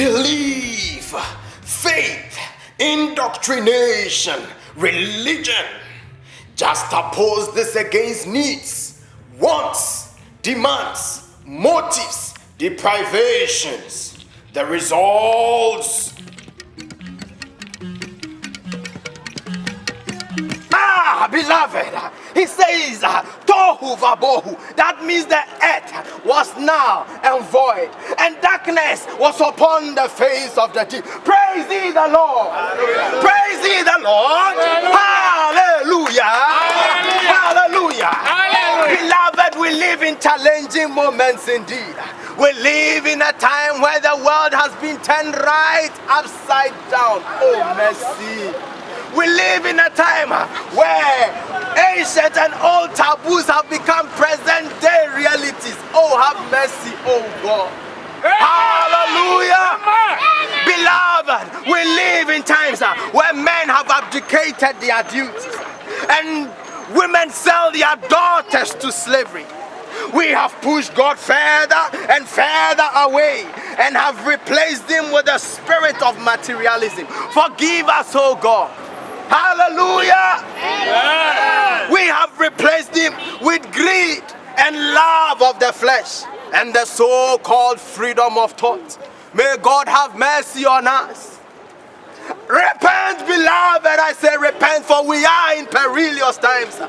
belief, faith, indoctrination, religion. Juxtapose this against needs, wants, demands, motives, deprivations. The results. Beloved, he says, Tohu Vabohu. That means the earth was null and void, and darkness was upon the face of the deep. Praise ye the Lord. Hallelujah. Praise ye the Lord. Hallelujah. Hallelujah. Hallelujah. Beloved, we live in challenging moments indeed. We live in a time where the world has been turned right upside down. Oh, mercy. We live in a time where ancient and old taboos have become present day realities. Oh, have mercy, oh God. Hallelujah. Beloved, we live in times where men have abdicated their duties and women sell their daughters to slavery. We have pushed God further and further away and have replaced him with the spirit of materialism. Forgive us, oh God. Hallelujah. Amen. We have replaced him with greed and love of the flesh and the so-called freedom of thought. May God have mercy on us. Repent, beloved, I say repent, for we are in perilous times.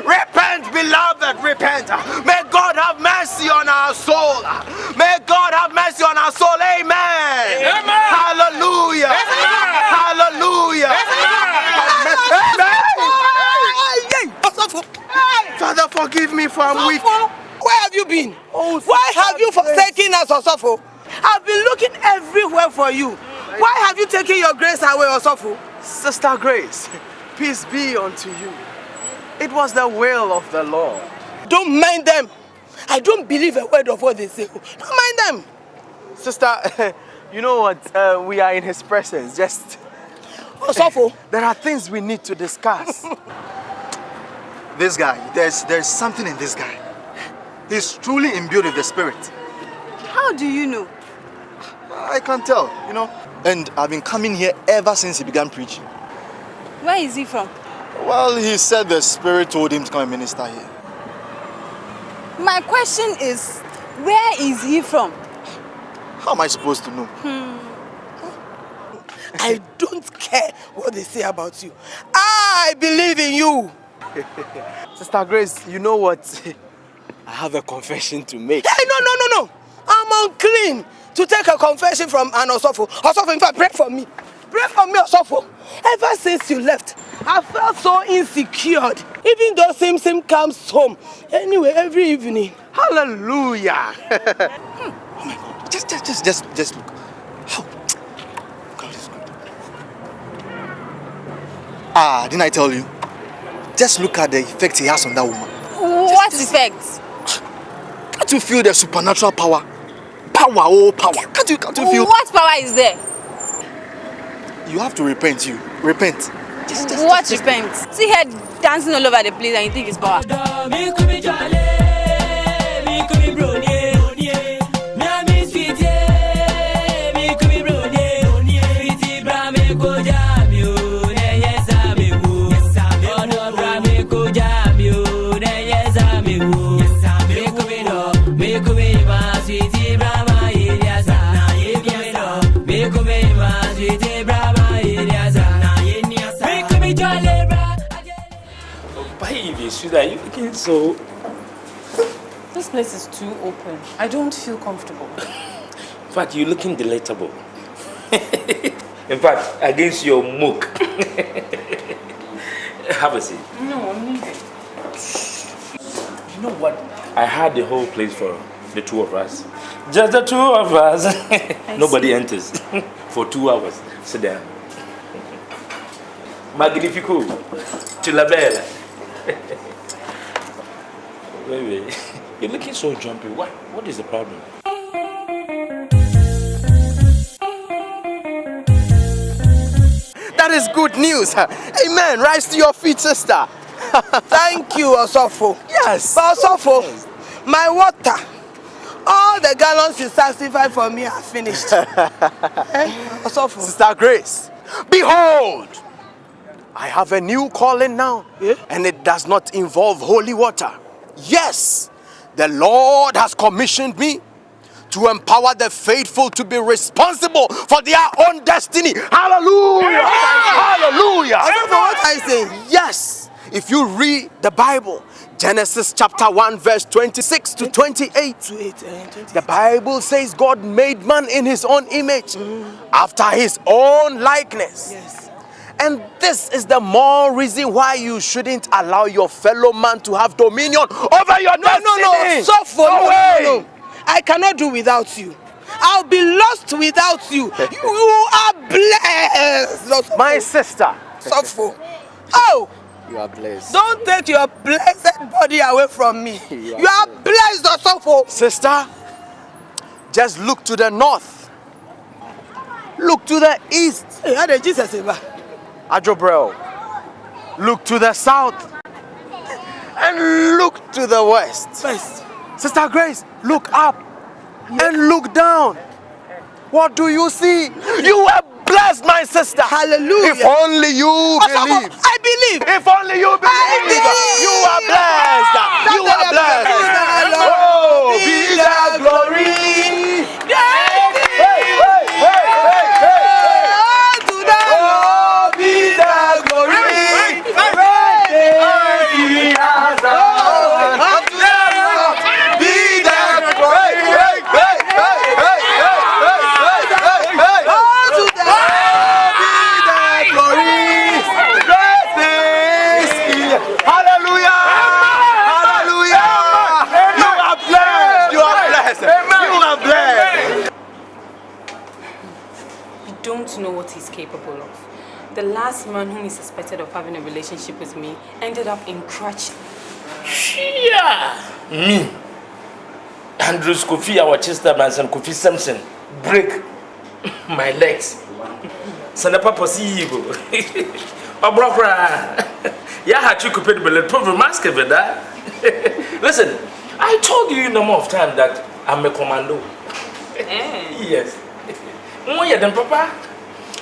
Repent, beloved, repent. May God have mercy on our soul. May God have mercy on our soul. Amen. Amen. Hallelujah. Amen. Hallelujah. Amen. Father, forgive me for I'm weak. Where have you been? Why have you forsaken us, Osofo? I've been looking everywhere for you. Why have you taken your grace away, Osofo? Sister Grace, peace be unto you. It was the will of the Lord. Don't mind them. I don't believe a word of what they say. Don't mind them. Sister, you know what? We are in his presence. Just... Osofo. There are things we need to discuss. This guy, there's something in this guy. He's truly imbued with the spirit. How do you know? I can tell, you know. And I've been coming here ever since he began preaching. Where is he from? Well, he said the spirit told him to come and minister here. My question is, where is he from? How am I supposed to know? I don't care what they say about you. I believe in you. Sister Grace, you know what? I have a confession to make. Hey, no. I'm unclean to take a confession from an Osofo. Osofo, in fact, pray for me. Pray for me, Osofo. Ever since you left, I felt so insecure. Even though Sim comes home. Anyway, every evening. Hallelujah. Oh my God. Just look. How? God is good. Didn't I tell you? Just look at the effect he has on that woman. What effect? Can't you feel the supernatural power? Power. Can't you feel? What power is there? You have to repent, Repent. What repent? See her dancing all over the place and you think it's power. Are you looking so... This place is too open. I don't feel comfortable. In fact, you're looking delectable. In fact, against your mook. Have a seat. No, I'm leaving. You know what? I had the whole place for the two of us. Just the two of us. Nobody enters. For 2 hours. Sit down. Magnifico. To la bella. Wait. You're looking so jumpy. What is the problem? That is good news. Amen. Rise to your feet, sister. Thank you, Osofo. Yes. But Osofo, my water, All the gallons you sanctified for me are finished. Sister Grace, behold, I have a new calling now, and it does not involve holy water. Yes, the Lord has commissioned me to empower the faithful to be responsible for their own destiny. Hallelujah! Hallelujah! What I say? Yes, if you read the Bible, Genesis chapter 1 verse 26 to 28, the Bible says God made man in his own image, after his own likeness. Yes. And this is the more reason why you shouldn't allow your fellow man to have dominion over your destiny. No. Suffer. No. I cannot do without you. I'll be lost without you. You are blessed. My sister. Suffer. Oh. You are blessed. Don't take your blessed body away from me. You are blessed, Osofo. Sister, just look to the north. Look to the east. Hey, Jesus. Ajobrel. Look to the south. And look to the west. Sister Grace, look up and look down. What do you see? You are blessed, my sister. Hallelujah. If only you believe. I believe. If only you believe. You are blessed. You are blessed. Oh, be the glory. Know what he's capable of. The last man whom he suspected of having a relationship with me ended up in crutches. Yeah, me, Andrews Kofi, our Chesterman, and Kofi Simpson break my legs. Sanapa possible. Obra, yeah, had you could put the mask of that. Listen, I told you a number of times that I'm a commando. Yes. Oh, yeah, then, Papa.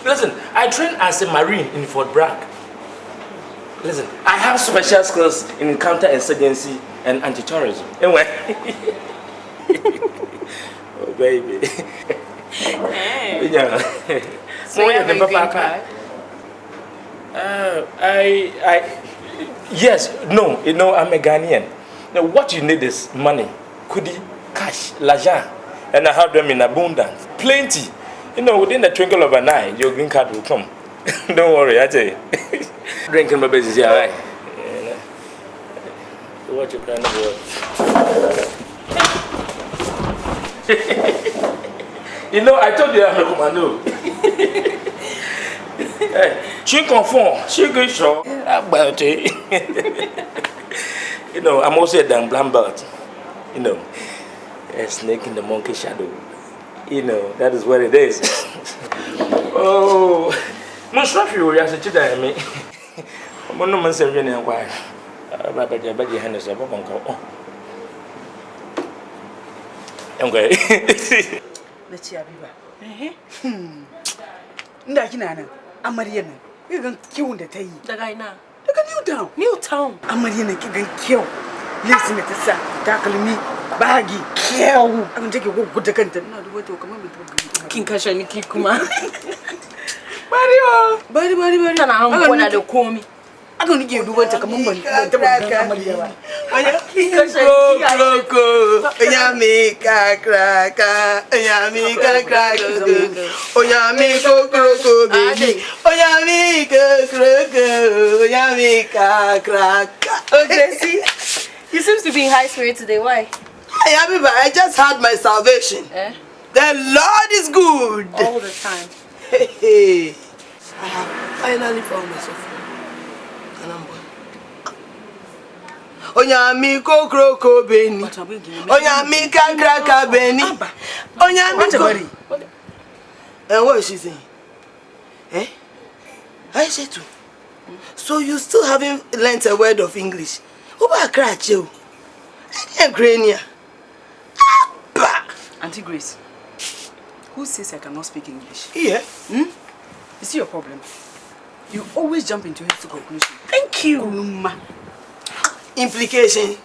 Listen, I trained as a Marine in Fort Bragg. Listen, I have special skills in counterinsurgency and anti-terrorism. Anyway. Oh, baby. Yeah. So you have a green card? Yes, no, I'm a Ghanaian. Now, what you need is money, kudi, cash, l'argent, and I have them in abundance, plenty. Within the twinkle of an eye, your green card will come. Don't worry, I tell you. Drinking my babies here, right? What you plan to do? I told you I'm a commando. Hey, she confirm, she good show. About it. I'm also a damn black belt. A snake in the monkey shadow. That is what it is. Oh, no, stop you. As a child, I mean, I'm no man saying anything. Why? My body hands up on call. Okay. Let's see, Abiba. Ndakina, I'm Mariana. You're going to kill the tea. The guy now. Look at Newtown. I'm Mariana, you can kill. Listen to this, tackling me. Baggy, kill. I'm going to take a walk with the content. Not the way to come with King Kashani Kikuma. Body. I'm going to call me. I'm going to give you what to come on. He seems to be in high spirit today. Why? Hey, Abiba, I just had my salvation. The Lord is good. All the time. Hey. I have finally found myself. Onyami kroko beni. Onyami kraka beni. Onyami. And what is she saying? I said to. So you still haven't learnt a word of English? Who are crack you? I didn't grania. Abba. Auntie Grace, who says I cannot speak English? Yeah. Is it your problem? You always jump into hasty conclusion. Thank you. Kuluma. Implication.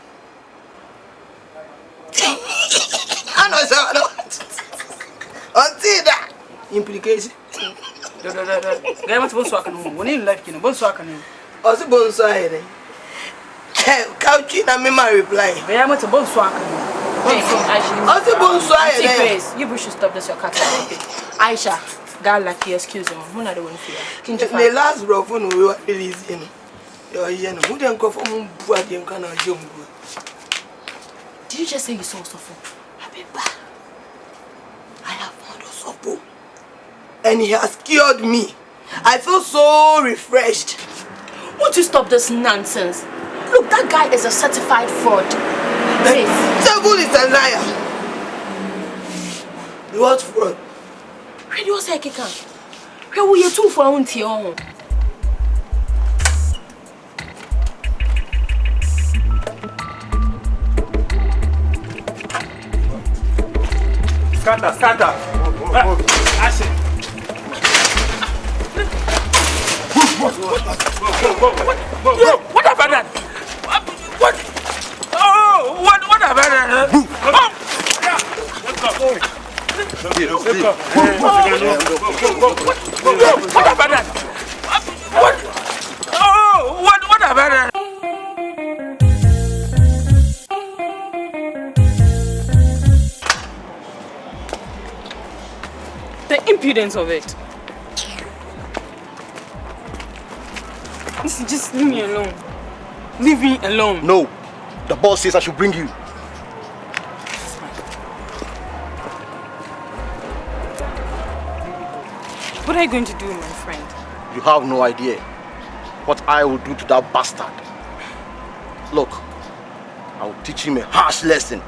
I know so. Until that. Implication. Guy must both work on one in life, you know, both work on him. Also, bonsai. Couching and me my reply. I am at a both work on him. Also, bonsai. Grace, you should stop this, your cat. Aisha, God, like you, excuse me. Who not the one for you? The last bro phone we were releasing. You're who didn't go from Buadian Canal Jungle. Did you just say you saw Sopho? Abiba, I have found Sopho. And he has cured me. I feel so refreshed. Won't you stop this nonsense? Look, that guy is a certified fraud. The devil is a liar. What fraud? Where do you say I can? Where will you two for our own tea? Scatter. Action. What about that? What? Oh, what about that? Let's go. What about that? What? Oh, what about that? The impudence of it. Listen, just leave me alone. Leave me alone. No. The boss says I should bring you. What are you going to do, my friend? You have no idea what I will do to that bastard. Look, I will teach him a harsh lesson.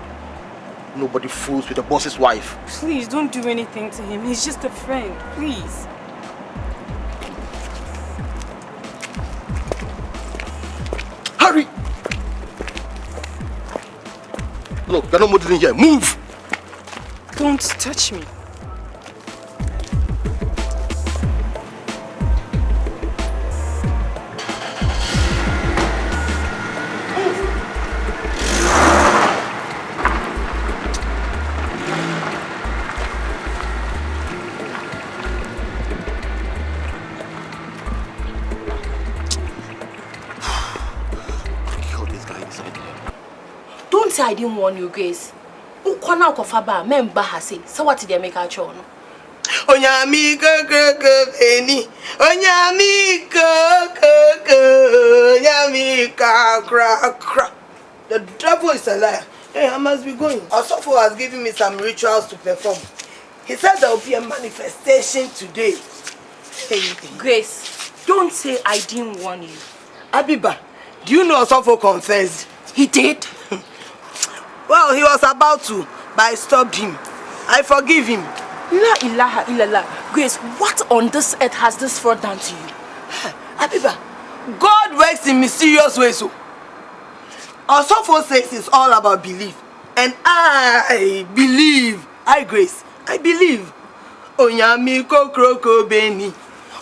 Nobody fools with the boss's wife. Please, don't do anything to him. He's just a friend. Please. Hurry! Look, you're not moving here. Move! Don't touch me. I didn't warn you, Grace. Ukwana ukofaba memba hase. So what did they make a chono? Onyami go beni. Onyami go cra. The devil is a liar. Hey, I must be going. Osofo has given me some rituals to perform. He said there will be a manifestation today. Hey. Grace, don't say I didn't warn you. Abiba, do you know Osofo confessed? He did? Well, he was about to, but I stopped him. I forgive him. La ilaha illallah. Grace, what on this earth has this fraud done to you? Abiba, God works in mysterious ways. So, Osofo says it's all about belief. And I believe. Grace, I believe. Onyami kroko beni.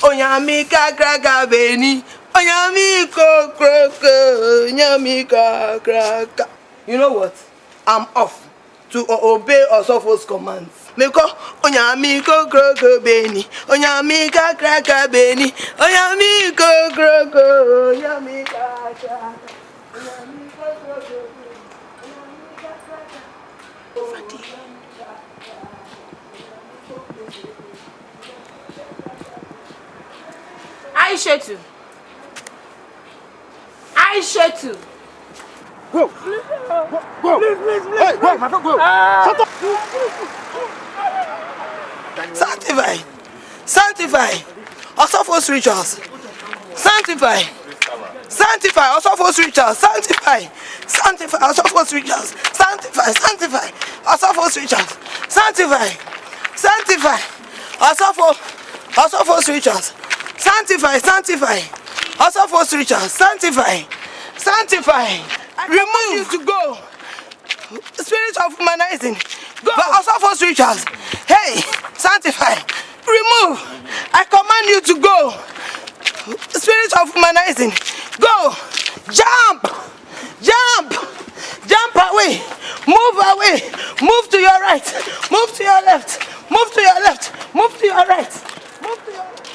Onyami kakraka beni. Onyami kroko. Onyami kakraka. You know what? I'm off to obey Osofo's commands. Meko onyami kroko beni. Onyami kakraka beni. Onyami kroko. Onyami kakraka. Onyami kroko. Aisha. Go! Go! Please. Hey, go, my friend, go! Shut up! Sanctify! Osofo's rituals! Sanctify! Osofo's rituals! Sanctify! Osofo's rituals! Sanctify! Osofo's rituals! Sanctify! Osofo's rituals! Sanctify! Osofo's rituals! Sanctify! Remove you to go. Spirit of humanizing. Go. But Osofo false rituals. Hey, sanctify, remove. I command you to go. Spirit of humanizing, go. Jump, jump, jump away. Move away. Move to your right. Move to your left. Move to your left. Move to your right. Move to your left.